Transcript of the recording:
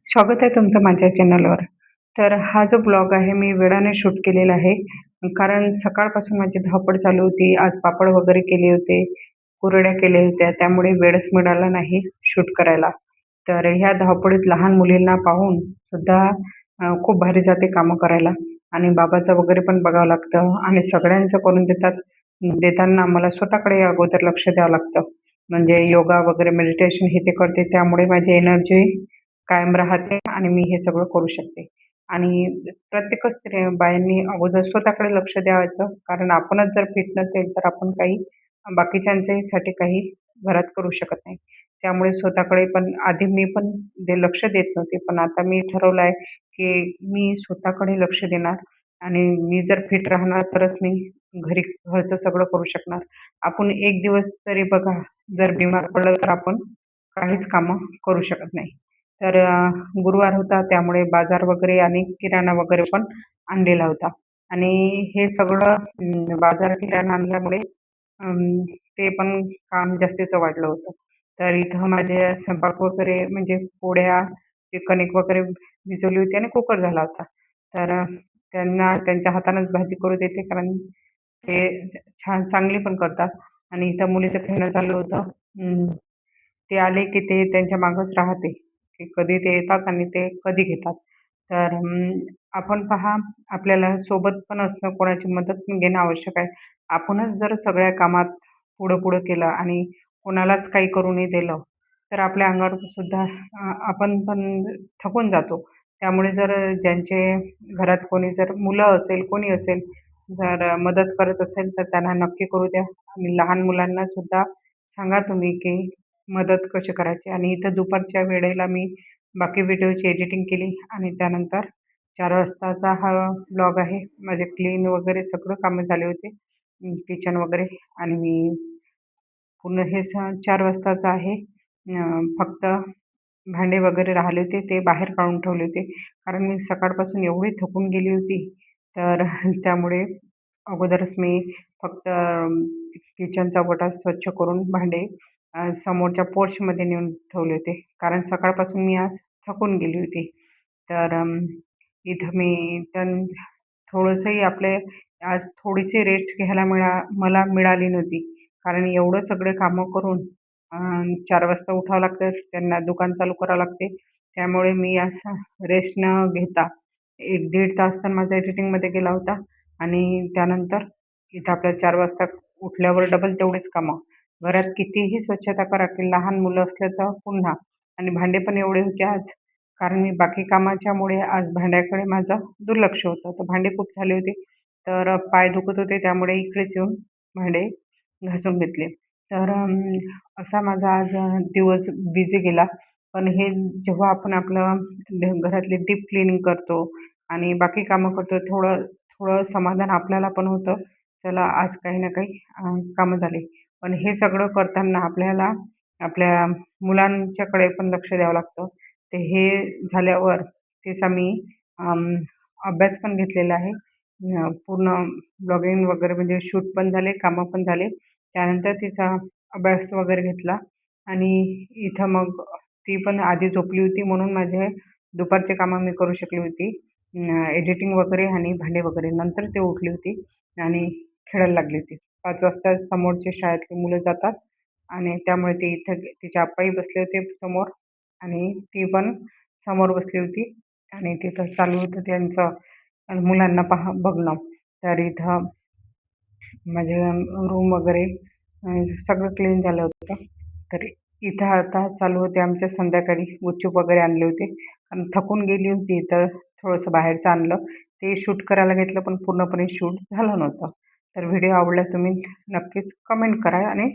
स्वागत आहे तुमचं माझ्या चॅनलवर. तर हा जो ब्लॉग आहे मी वेळाने शूट केलेला आहे. कारण सकाळपासून माझी धावपळ चालू होती. आज पापड वगैरे केले होते, कुरड्या केल्या होत्या. त्यामुळे वेळच मिळाला नाही शूट करायला. तर ह्या धावपळीत लहान मुलींना पाहून सुद्धा खूप भारी जाते कामं करायला आणि बाबाचं वगैरे पण बघावं लागतं आणि सगळ्यांचं करून देताना मला स्वतःकडे अगोदर लक्ष द्यावं लागतं. म्हणजे योगा वगैरे मेडिटेशन हे ते करते त्यामुळे माझी एनर्जी कायम राहते आणि मी हे सगळं करू शकते. आणि प्रत्येकच बायांनी अगोदर स्वतःकडे लक्ष द्यायचं. कारण आपणच जर फिट नसेल तर आपण काही बाकीच्यांच्यासाठी काही घरात करू शकत नाही. त्यामुळे स्वतःकडे पण आधी मी पण लक्ष देत नव्हते. पण आता मी ठरवलं आहे, की मी स्वतःकडे लक्ष देणार आणि मी जर फिट राहणार तरच मी घरचं सगळं करू शकणार. आपण एक दिवस तरी बघा, जर बिमार पडलं तर आपण काहीच कामं करू शकत नाही. तर गुरुवार होता त्यामुळे बाजार वगैरे आणि किराणा वगैरे पण आणलेला होता आणि हे सगळं बाजार किराणा आणल्यामुळे ते पण काम जास्तीचं वाढलं होतं. तर इथं माझे स्वयंपाक वगैरे म्हणजे पोळ्या, ते कणिक वगैरे भिजवली होती आणि कुकर झाला होता. तर त्यांना त्यांच्या हातानेच भाजी करू देते कारण ते छान चांगली पण करतात आणि इथं मुलीचं खेळणं चालू होतं. ते आले की ते त्यांच्या मागच राहते, की कधी ते येतात आणि ते कधी घेतात. तर आपण पहा, आपल्याला सोबत पण असणं, कोणाची मदत पण घेणं आवश्यक आहे. आपणच जर सगळ्या कामात पुढं-पुढं केलं आणि कोणालाच काही करू नाही दिलं, तर आपल्या अंगावर सुद्धा आपण पण थकून जातो. त्यामुळे जर ज्यांचे घरात कोणी जर मुलं असेल, कोणी असेल, जर मदत करत असेल, तर त्यांना नक्की करू द्या आणि लहान मुलांना सुद्धा सांगा तुम्ही, की मदत कशी करायची. आणि इथं दुपारच्या वेळेला मी बाकी व्हिडिओची एडिटिंग केली आणि त्यानंतर 4 वाजताचा हा व्लॉग आहे. माझे क्लीन वगैरे सगळं कामं झाले होते. किचन वगैरे आणि मी पूर्ण हे 4 वाजताचं आहे. फक्त भांडे वगैरे राहिले होते, ते बाहेर काढून ठेवले होते. कारण मी सकाळपासून एवढी थकून गेली होती, तर त्यामुळे अगोदरच मी फक्त किचनचा ओटा स्वच्छ करून भांडे समोरच्या पोर्चमध्ये नेऊन ठेवले होते. कारण सकाळपासून मी आज थकून गेली होती. तर इथं मी तर थोडंसंही आज थोडीशी रेस्ट घ्यायला मला मिळाली नव्हती. कारण एवढं सगळे कामं करून 4 वाजता उठावं लागतं, त्यांना दुकान चालू करावं लागते. त्यामुळे मी असं रेस्ट न घेता 1-1.5 तास तर माझा एडिटिंगमध्ये गेला होता आणि त्यानंतर इथं आपल्या 4 वाजता उठल्यावर डबल तेवढीच कामं. घरात कितीही स्वच्छता करा, की लहान मुलं असलं तर पुन्हा आणि भांडे पण एवढे होते आज, कारण मी बाकी कामाच्यामुळे आज भांड्याकडे माझं दुर्लक्ष होतं. तर भांडे खूप झाले होते. तर पाय दुखत होते त्यामुळे इकडेच येऊन भांडे घासून घेतले. तर असा माझा आज दिवस बिझी गेला. पण हे जेव्हा आपण आपलं घरातली डीप क्लीनिंग करतो आणि बाकी कामं करतो, थोडं थोडं समाधान आपल्याला पण होतं. चला आज काही ना काही कामं झाली. पण हे सगळं करताना आपल्याला आपल्या मुलांच्याकडे पण लक्ष द्यावं लागतं. ते हे झाल्यावर तिचा मी अं, अभ्यास पण घेतलेला आहे. पूर्ण ब्लॉगिंग वगैरे म्हणजे शूट पण झाले, कामं पण झाले. त्यानंतर तिचा अभ्यास वगैरे घेतला आणि इथं मग ती पण आधी झोपली होती म्हणून माझे दुपारची कामं मी करू शकली होती. एडिटिंग वगैरे आणि भांडे वगैरे. नंतर ती उठली होती आणि खेळायला लागली होती. 5 वाजता समोरचे शाळेतली मुलं जातात आणि त्यामुळे ती इथं तिचे आप्पाही बसले होते समोर आणि ती पण समोर बसली होती आणि तिथं चालू होतं त्यांचं मुलांना बघणं. तर इथं माझे रूम वगैरे सगळं क्लीन झालं होतं. तर इथं आता चालू होते आमच्या संध्याकाळी गुपचूप वगैरे आणले होते. कारण थकून गेली होती तर थोडंसं बाहेरचं आणलं. ते शूट करायला घेतलं पण पूर्णपणे शूट झालं नव्हतं. तर व्हिडिओ आवडल्यास तुम्ही नक्कीच कमेंट करा आणि